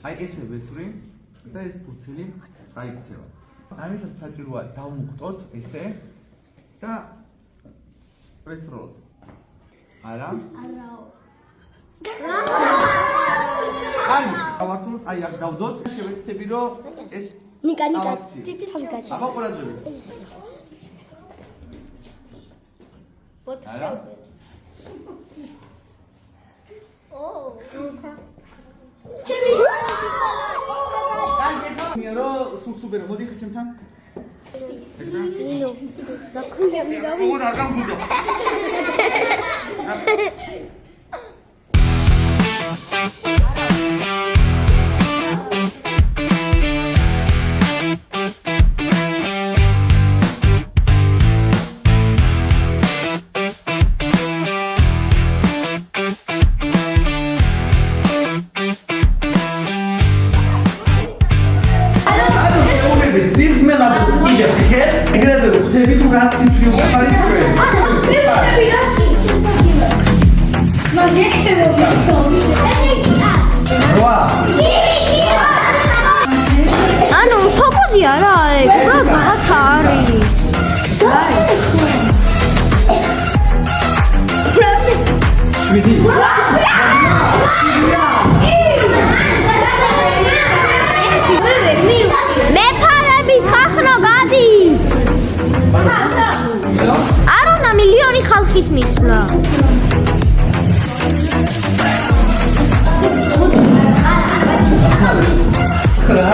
აი ესე ვესვრი და ეს ფურცელი წაიქცევა. ამისათვის საჭიროა დავმუხტოთ ესე და ვესროლოთ. არა? არაო. კარგი, გავართულოთ, აი აქ დავდოთ, შევეცდები რომ ეს ნიკა ტიტი თავი გაჩი. აბა ყურადღებით. არა? მიარო სულსუბერო მოდი ხე ჩემთან. ნო. დაკუნდა მირავი. ო და გამბუდო. ანუ ფოკუსი არა, უბრალოდ რაღაცა არის. შვიდი. მე ფარებით ხახნო გადით. არ უნდა მილიონი ხალხის მისვლა. ცხრა.